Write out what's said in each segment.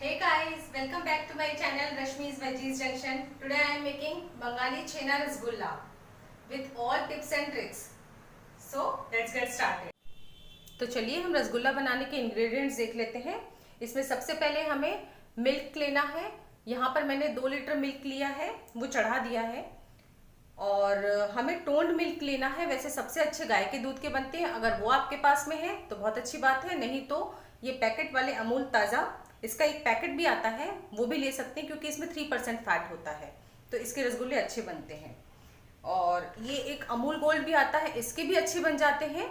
Hey guys, welcome back to my channel Rashmi's Veggies Junction. Today I am making Bengali Chhena Rasgulla with all tips and tricks. So let's get started. तो चलिए हम रसगुल्ला बनाने के ingredients देख लेते हैं। इसमें सबसे पहले हमें मिल्क लेना है। यहाँ पर मैंने 2 लीटर मिल्क लिया है, वो चढ़ा दिया है। और हमें टोन्ड मिल्क लेना है। वैसे सबसे अच्छे गाय के दूध के बनते हैं, अगर वो आपके पास में है तो बहुत अच्छी बात है, नहीं तो ये पैकेट वाले अमूल ताज़ा, इसका एक पैकेट भी आता है, वो भी ले सकते हैं क्योंकि इसमें 3% फैट होता है, तो इसके रसगुल्ले अच्छे बनते हैं। और ये एक अमूल गोल्ड भी आता है, इसके भी अच्छे बन जाते हैं,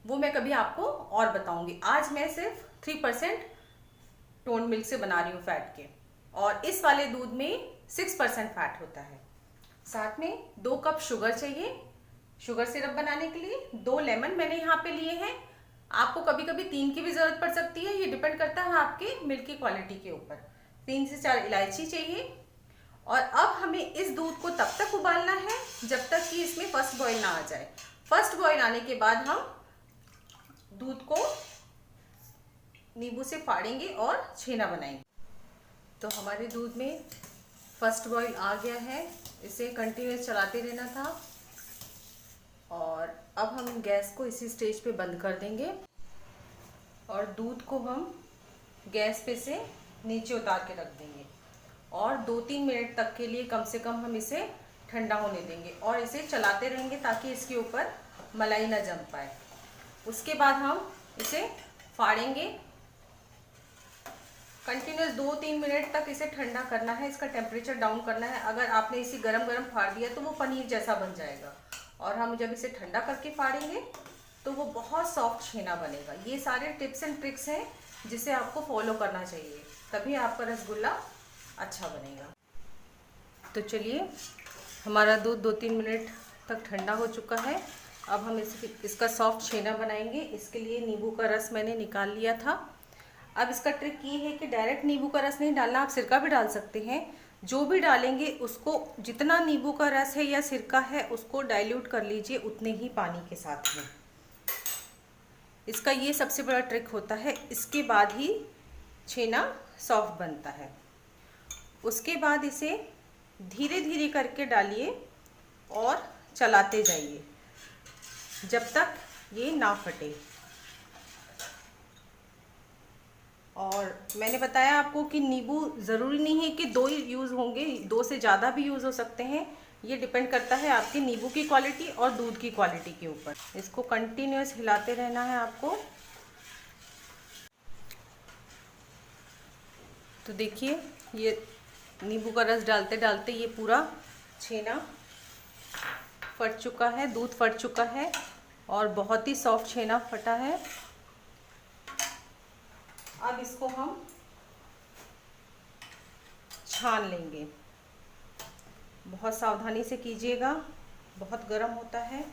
वो मैं कभी आपको और बताऊंगी। आज मैं सिर्फ 3% टोन्ड मिल्क से बना रही हूँ फैट के, और इस वाले दूध में 6% फैट होता है। साथ में 2 कप शुगर चाहिए शुगर सिरप बनाने के लिए। 2 लेमन मैंने यहाँ पे लिए हैं, आपको कभी कभी 3 की भी जरूरत पड़ सकती है, ये डिपेंड करता है आपके मिल्क की क्वालिटी के ऊपर। 3 से 4 इलायची चाहिए। और अब हमें इस दूध को तब तक उबालना है जब तक कि इसमें फर्स्ट बॉईल ना आ जाए। फर्स्ट बॉईल आने के बाद हम दूध को नींबू से फाड़ेंगे और छेना बनाएंगे। तो हमारे दूध में फर्स्ट बॉईल आ गया है, इसे कंटिन्यूस चलाते रहना था। और अब हम गैस को इसी स्टेज पे बंद कर देंगे और दूध को हम गैस पे से नीचे उतार के रख देंगे और 2-3 मिनट तक के लिए कम से कम हम इसे ठंडा होने देंगे और इसे चलाते रहेंगे ताकि इसके ऊपर मलाई ना जम पाए। उसके बाद हम इसे फाड़ेंगे। कंटिन्यूस 2-3 मिनट तक इसे ठंडा करना है, इसका टेम्परेचर डाउन करना है। अगर आपने इसे गरम गरम फाड़ दिया तो वो पनीर जैसा बन जाएगा, और हम जब इसे ठंडा करके फाड़ेंगे तो वो बहुत सॉफ्ट छेना बनेगा। ये सारे टिप्स एंड ट्रिक्स हैं जिसे आपको फॉलो करना चाहिए, तभी आपका रसगुल्ला अच्छा बनेगा। तो चलिए, हमारा दूध 2-3 मिनट तक ठंडा हो चुका है। अब हम इसका सॉफ्ट छेना बनाएंगे। इसके लिए नींबू का रस मैंने निकाल लिया था। अब इसका ट्रिक ये है कि डायरेक्ट नींबू का रस नहीं डालना, आप सिरका भी डाल सकते हैं। जो भी डालेंगे उसको, जितना नींबू का रस है या सिरका है उसको डाइल्यूट कर लीजिए उतने ही पानी के साथ में। इसका ये सबसे बड़ा ट्रिक होता है, इसके बाद ही छेना सॉफ्ट बनता है। उसके बाद इसे धीरे धीरे करके डालिए और चलाते जाइए जब तक ये ना फटे। और मैंने बताया आपको कि नींबू ज़रूरी नहीं है कि 2 ही यूज़ होंगे, 2 से ज़्यादा भी यूज़ हो सकते हैं। ये डिपेंड करता है आपके नींबू की क्वालिटी और दूध की क्वालिटी के ऊपर। इसको कंटिन्यूस हिलाते रहना है आपको। तो देखिए, ये नींबू का रस डालते डालते ये पूरा छेना फट चुका है, दूध फट चुका है और बहुत ही सॉफ्ट छेना फटा है। अब इसको हम छान लेंगे। बहुत सावधानी से कीजिएगा, बहुत गर्म होता है।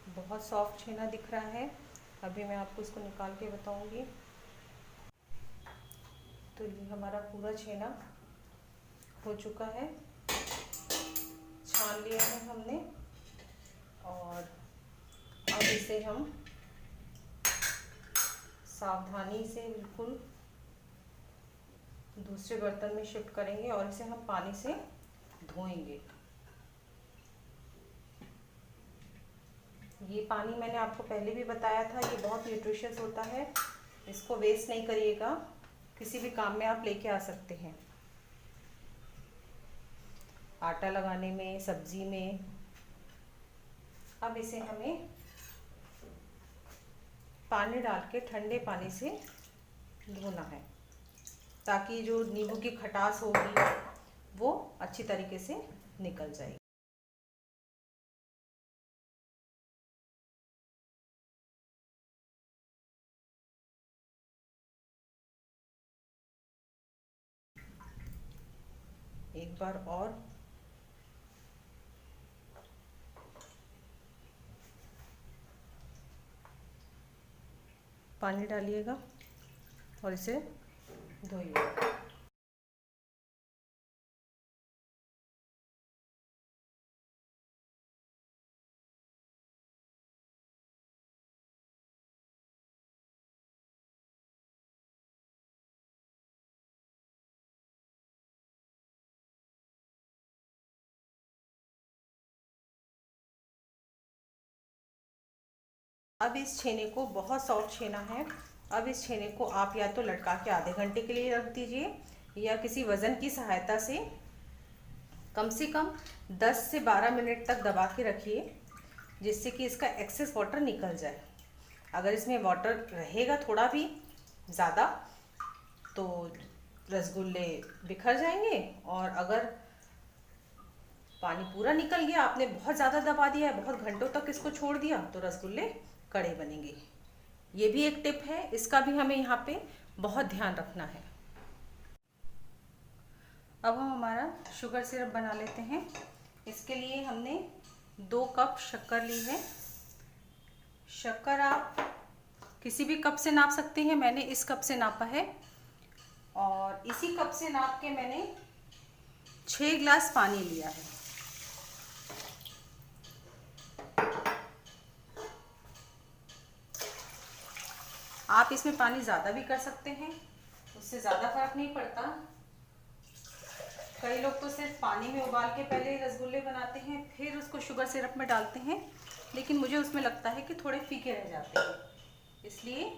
बहुत सॉफ्ट छेना दिख रहा है, अभी मैं आपको इसको निकाल के बताऊंगी। तो ये हमारा पूरा छेना हो चुका है, छान लिया है हमने। और अब इसे हम सावधानी से बिल्कुल दूसरे बर्तन में शिफ्ट करेंगे और इसे हम पानी से धोएंगे। ये पानी मैंने आपको पहले भी बताया था, ये बहुत न्यूट्रिशियस होता है, इसको वेस्ट नहीं करिएगा, किसी भी काम में आप लेके आ सकते हैं, आटा लगाने में, सब्जी में। अब इसे हमें पानी डाल के ठंडे पानी से धोना है ताकि जो नींबू की खटास होगी वो अच्छी तरीके से निकल जाएगी। एक बार और पानी डालिएगा और इसे धोइएगा। अब इस छेने को, बहुत सॉफ्ट छेना है, अब इस छेने को आप या तो लटका के आधे घंटे के लिए रख दीजिए या किसी वज़न की सहायता से कम 10 से 12 मिनट तक दबा के रखिए, जिससे कि इसका एक्सेस वाटर निकल जाए। अगर इसमें वाटर रहेगा थोड़ा भी ज़्यादा तो रसगुल्ले बिखर जाएंगे, और अगर पानी पूरा निकल गया, आपने बहुत ज़्यादा दबा दिया है, बहुत घंटों तक इसको छोड़ दिया, तो रसगुल्ले कड़े बनेंगे। ये भी एक टिप है, इसका भी हमें यहाँ पे बहुत ध्यान रखना है। अब हम हमारा शुगर सिरप बना लेते हैं। इसके लिए हमने 2 कप शक्कर ली है। शक्कर आप किसी भी कप से नाप सकते हैं, मैंने इस कप से नापा है, और इसी कप से नाप के मैंने 6 गिलास पानी लिया है। आप इसमें पानी ज़्यादा भी कर सकते हैं, उससे ज़्यादा फर्क नहीं पड़ता। कई लोग तो सिर्फ पानी में उबाल के पहले रसगुल्ले बनाते हैं, फिर उसको शुगर सिरप में डालते हैं, लेकिन मुझे उसमें लगता है कि थोड़े फीके रह जाते हैं, इसलिए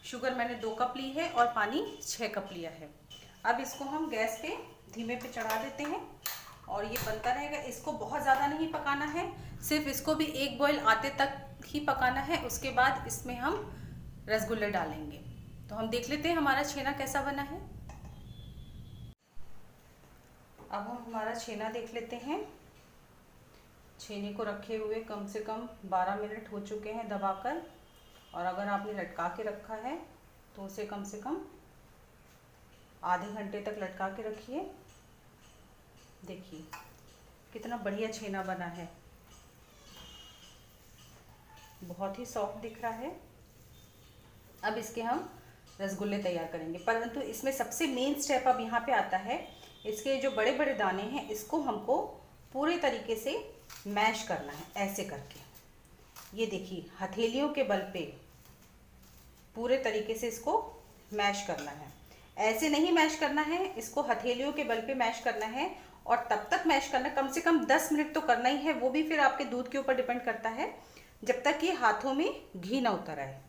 शुगर मैंने 2 कप ली है और पानी 6 कप लिया है। अब इसको हम गैस पे धीमे पे चढ़ा देते हैं और ये बनता रहेगा। इसको बहुत ज़्यादा नहीं पकाना है, सिर्फ इसको भी एक बॉईल आते तक ही पकाना है। उसके बाद इसमें हम रसगुल्ले डालेंगे। तो हम देख लेते हैं हमारा छेना कैसा बना है। अब हम हमारा छेना देख लेते हैं। छेने को रखे हुए कम से कम 12 मिनट हो चुके हैं दबाकर, और अगर आपने लटका के रखा है तो उसे कम से कम आधे घंटे तक लटका के रखिए। देखिए कितना बढ़िया छेना बना है, बहुत ही सॉफ्ट दिख रहा है। अब इसके हम रसगुल्ले तैयार करेंगे, परंतु इसमें सबसे मेन स्टेप अब यहाँ पे आता है। इसके जो बड़े बड़े दाने हैं, इसको हमको पूरे तरीके से मैश करना है, ऐसे करके। ये देखिए, हथेलियों के बल पे पूरे तरीके से इसको मैश करना है। ऐसे नहीं मैश करना है, इसको हथेलियों के बल पे मैश करना है, और तब तक मैश करना है, कम से कम 10 मिनट तो करना ही है। वो भी फिर आपके दूध के ऊपर डिपेंड करता है, जब तक कि हाथों में घी ना उतर आए।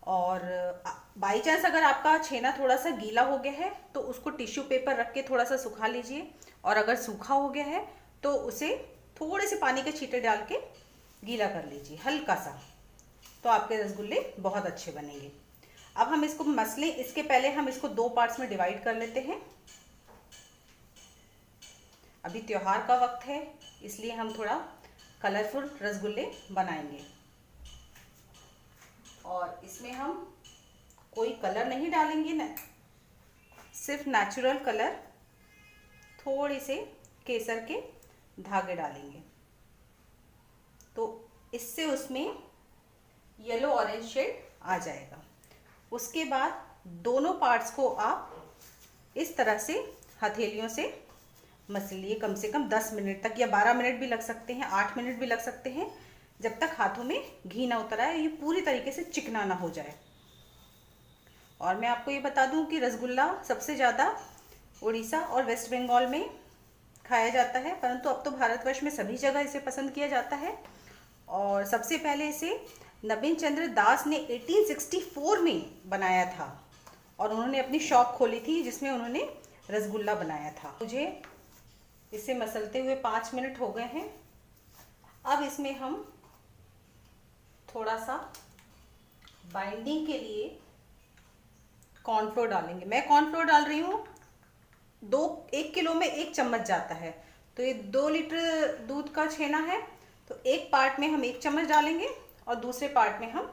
और बाई चांस अगर आपका छेना थोड़ा सा गीला हो गया है तो उसको टिश्यू पेपर रख के थोड़ा सा सुखा लीजिए, और अगर सूखा हो गया है तो उसे थोड़े से पानी के छींटे डाल के गीला कर लीजिए हल्का सा, तो आपके रसगुल्ले बहुत अच्छे बनेंगे। अब हम इसको मसलें, इसके पहले हम इसको 2 पार्ट्स में डिवाइड कर लेते हैं। अभी त्योहार का वक्त है, इसलिए हम थोड़ा कलरफुल रसगुल्ले बनाएंगे, और इसमें हम कोई कलर नहीं डालेंगे ना, सिर्फ नेचुरल कलर, थोड़े से केसर के धागे डालेंगे, तो इससे उसमें येलो ऑरेंज शेड आ जाएगा। उसके बाद दोनों पार्ट्स को आप इस तरह से हथेलियों से मसलिए, कम से कम 10 मिनट तक, या 12 मिनट भी लग सकते हैं, 8 मिनट भी लग सकते हैं, जब तक हाथों में घी ना उतर आए, ये पूरी तरीके से चिकना ना हो जाए। और मैं आपको ये बता दूं कि रसगुल्ला सबसे ज़्यादा उड़ीसा और वेस्ट बंगाल में खाया जाता है, परंतु अब तो भारतवर्ष में सभी जगह इसे पसंद किया जाता है। और सबसे पहले इसे नवीन चंद्र दास ने 1864 में बनाया था, और उन्होंने अपनी शॉप खोली थी जिसमें उन्होंने रसगुल्ला बनाया था। मुझे इसे मसलते हुए 5 मिनट हो गए हैं। अब इसमें हम थोड़ा सा बाइंडिंग के लिए कॉर्नफ्लोर डालेंगे। मैं कॉर्नफ्लोर डाल रही हूँ 1 किलो में 1 चम्मच जाता है, तो ये 2 लीटर दूध का छेना है, तो एक पार्ट में हम 1 चम्मच डालेंगे और दूसरे पार्ट में हम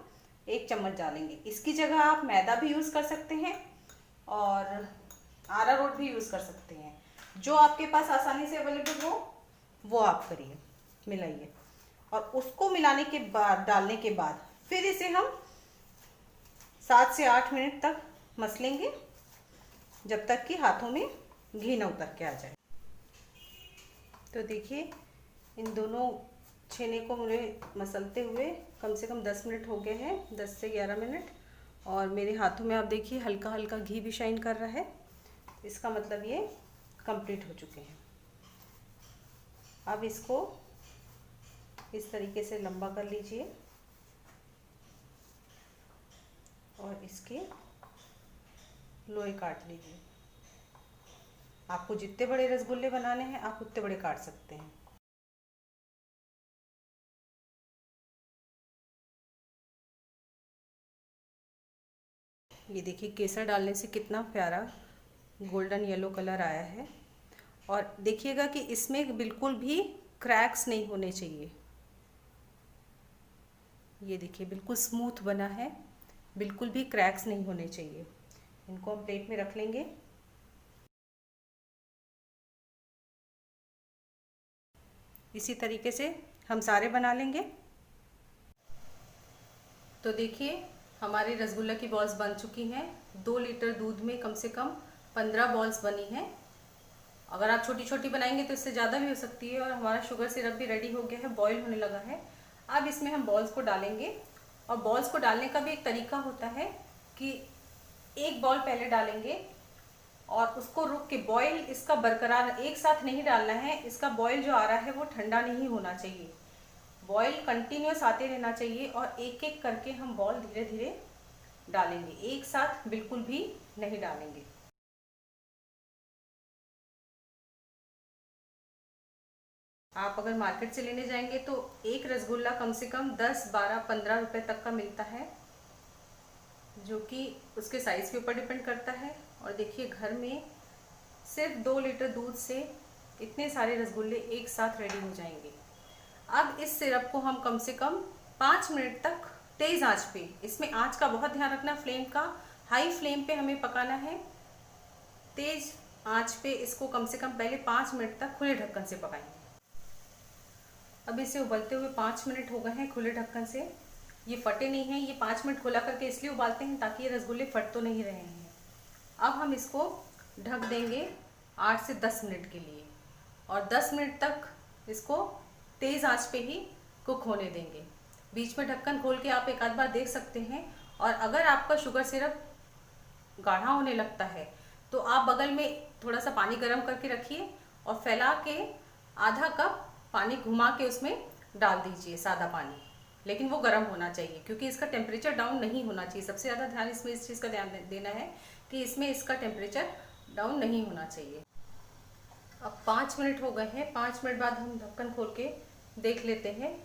1 चम्मच डालेंगे। इसकी जगह आप मैदा भी यूज़ कर सकते हैं और अरारोट भी यूज़ कर सकते हैं, जो आपके पास आसानी से अवेलेबल हो वो आप करिए, मिलाइए, और उसको मिलाने के बाद, डालने के बाद फिर इसे हम 7 से 8 मिनट तक मसलेंगे, जब तक कि हाथों में घी न उतर के आ जाए। तो देखिए, इन दोनों छेने को मुझे मसलते हुए कम से कम 10 मिनट हो गए हैं, 10 से 11 मिनट, और मेरे हाथों में आप देखिए हल्का हल्का घी भी शाइन कर रहा है। इसका मतलब ये कंप्लीट हो चुके हैं। अब इसको इस तरीके से लंबा कर लीजिए और इसके लोई काट लीजिए। आपको जितने बड़े रसगुल्ले बनाने हैं आप उतने बड़े काट सकते हैं। ये देखिए केसर डालने से कितना प्यारा गोल्डन येलो कलर आया है। और देखिएगा कि इसमें बिल्कुल भी क्रैक्स नहीं होने चाहिए। ये देखिए बिल्कुल स्मूथ बना है, बिल्कुल भी क्रैक्स नहीं होने चाहिए। इनको हम प्लेट में रख लेंगे। इसी तरीके से हम सारे बना लेंगे। तो देखिए हमारी रसगुल्ला की बॉल्स बन चुकी हैं। 2 लीटर दूध में कम से कम 15 बॉल्स बनी हैं। अगर आप छोटी छोटी बनाएंगे तो इससे ज़्यादा भी हो सकती है। और हमारा शुगर सिरप भी रेडी हो गया है, बॉईल होने लगा है। अब इसमें हम बॉल्स को डालेंगे। और बॉल्स को डालने का भी एक तरीका होता है कि एक बॉल पहले डालेंगे और उसको रुक के बॉईल इसका बरकरार एक साथ नहीं डालना है। इसका बॉईल जो आ रहा है वो ठंडा नहीं होना चाहिए, बॉईल कंटिन्यूस आते रहना चाहिए। और एक एक करके हम बॉल धीरे धीरे डालेंगे, एक साथ बिल्कुल भी नहीं डालेंगे। आप अगर मार्केट से लेने जाएंगे तो एक रसगुल्ला कम से कम 10, 12, 15 रुपए तक का मिलता है, जो कि उसके साइज़ के ऊपर डिपेंड करता है। और देखिए घर में सिर्फ 2 लीटर दूध से इतने सारे रसगुल्ले एक साथ रेडी हो जाएंगे। अब इस सिरप को हम कम से कम 5 मिनट तक तेज़ आंच पे, इसमें आंच का बहुत ध्यान रखना, फ्लेम का हाई फ्लेम पे हमें पकाना है। तेज़ आंच पे इसको कम से कम पहले 5 मिनट तक खुले ढक्कन से पकाएंगे। अब इसे उबलते हुए 5 मिनट हो गए हैं खुले ढक्कन से। ये फटे नहीं हैं। ये 5 मिनट खुला करके इसलिए उबालते हैं ताकि ये रसगुल्ले फट तो नहीं रहे हैं। अब हम इसको ढक देंगे 8 से 10 मिनट के लिए। और 10 मिनट तक इसको तेज़ आंच पे ही कुक होने देंगे। बीच में ढक्कन खोल के आप एक आध बार देख सकते हैं। और अगर आपका शुगर सिरप गाढ़ा होने लगता है तो आप बगल में थोड़ा सा पानी गर्म करके रखिए और फैला के आधा कप पानी घुमा के उसमें डाल दीजिए, सादा पानी। लेकिन वो गर्म होना चाहिए क्योंकि इसका टेम्परेचर डाउन नहीं होना चाहिए। सबसे ज़्यादा ध्यान इसमें इस चीज़ का ध्यान देना है कि इसमें इसका टेम्परेचर डाउन नहीं होना चाहिए। अब 5 मिनट हो गए हैं। 5 मिनट बाद हम ढक्कन खोल के देख लेते हैं।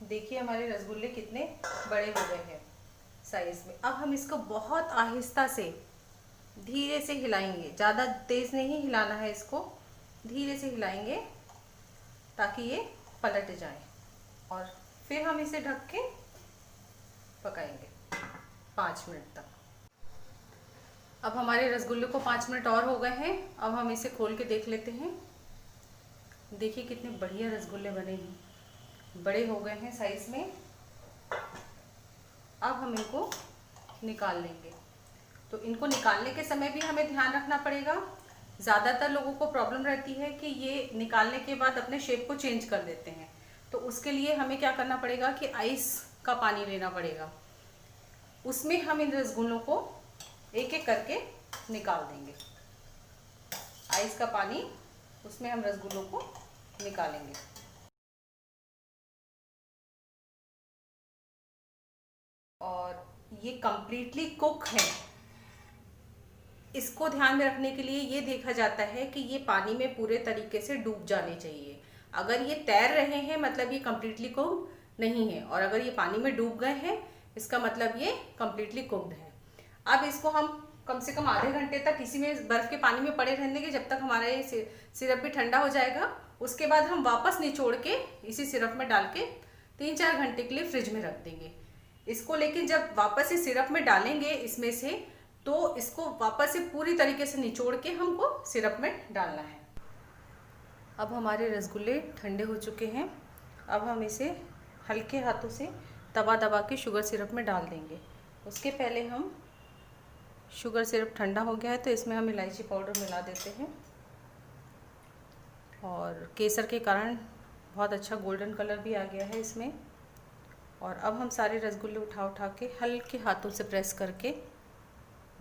देखिए हमारे रसगुल्ले कितने बड़े हो गए हैं साइज में। अब हम इसको बहुत आहिस्ता से धीरे से हिलाएंगे, ज़्यादा तेज़ नहीं हिलाना है इसको, धीरे से हिलाएंगे ताकि ये पलट जाए। और फिर हम इसे ढक के पकाएंगे 5 मिनट तक। अब हमारे रसगुल्ले को 5 मिनट और हो गए हैं। अब हम इसे खोल के देख लेते हैं। देखिए कितने बढ़िया रसगुल्ले बने हैं, बड़े हो गए हैं साइज में। अब हम इनको निकाल लेंगे। तो इनको निकालने के समय भी हमें ध्यान रखना पड़ेगा। ज़्यादातर लोगों को प्रॉब्लम रहती है कि ये निकालने के बाद अपने शेप को चेंज कर देते हैं। तो उसके लिए हमें क्या करना पड़ेगा कि आइस का पानी लेना पड़ेगा। उसमें हम इन रसगुल्लों को एक एक करके निकाल देंगे। आइस का पानी, उसमें हम रसगुल्लों को निकालेंगे। और ये कंप्लीटली कुक है। इसको ध्यान में रखने के लिए ये देखा जाता है कि ये पानी में पूरे तरीके से डूब जाने चाहिए। अगर ये तैर रहे हैं मतलब ये कंप्लीटली कुक नहीं है, और अगर ये पानी में डूब गए हैं इसका मतलब ये कंप्लीटली कुक्ड है। अब इसको हम कम से कम आधे घंटे तक इसी में बर्फ के पानी में पड़े रहने देंगे, जब तक हमारा ये सिरप भी ठंडा हो जाएगा। उसके बाद हम वापस निचोड़ के इसी सिरप में डाल के 3-4 घंटे के लिए फ्रिज में रख देंगे इसको। लेकिन जब वापस इस सिरप में डालेंगे इसमें से, तो इसको वापस से पूरी तरीके से निचोड़ के हमको सिरप में डालना है। अब हमारे रसगुल्ले ठंडे हो चुके हैं। अब हम इसे हल्के हाथों से दबा दबा के शुगर सिरप में डाल देंगे। उसके पहले हम, शुगर सिरप ठंडा हो गया है तो इसमें हम इलायची पाउडर मिला देते हैं। और केसर के कारण बहुत अच्छा गोल्डन कलर भी आ गया है इसमें। और अब हम सारे रसगुल्ले उठा उठा के हल्के हाथों से प्रेस करके,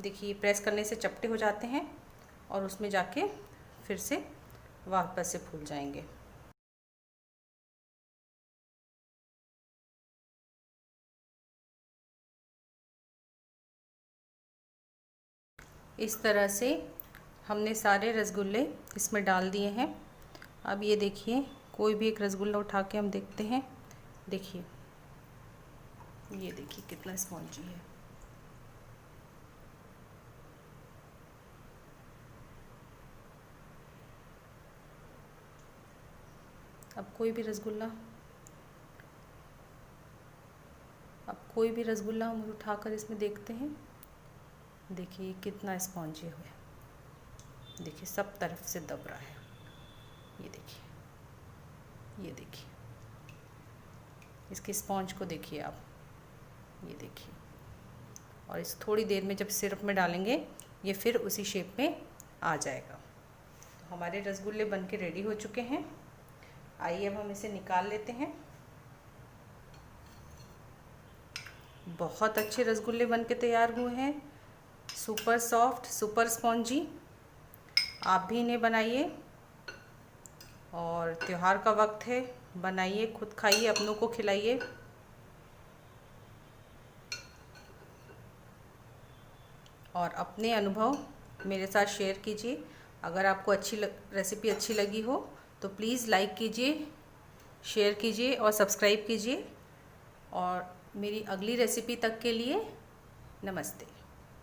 देखिए प्रेस करने से चपटे हो जाते हैं और उसमें जाके फिर से वापस से फूल जाएंगे। इस तरह से हमने सारे रसगुल्ले इसमें डाल दिए हैं। अब ये देखिए, कोई भी एक रसगुल्ला उठा के हम देखते हैं। देखिए, ये देखिए कितना स्पॉन्जी है। अब कोई भी रसगुल्ला हम उठाकर इसमें देखते हैं। देखिए कितना स्पॉन्जी है। देखिए सब तरफ से दब रहा है। ये देखिए इसके स्पॉन्ज को देखिए आप। ये देखिए, और इस थोड़ी देर में जब सिरप में डालेंगे ये फिर उसी शेप में आ जाएगा। तो हमारे रसगुल्ले बनके रेडी हो चुके हैं। आइए अब हम इसे निकाल लेते हैं। बहुत अच्छे रसगुल्ले बनके तैयार हुए हैं, सुपर सॉफ्ट, सुपर स्पॉन्जी। आप भी इन्हें बनाइए, और त्योहार का वक्त है, बनाइए, खुद खाइए, अपनों को खिलाइए। और अपने अनुभव मेरे साथ शेयर कीजिए। अगर आपको रेसिपी अच्छी लगी हो तो प्लीज़ लाइक कीजिए, शेयर कीजिए और सब्सक्राइब कीजिए। और मेरी अगली रेसिपी तक के लिए नमस्ते।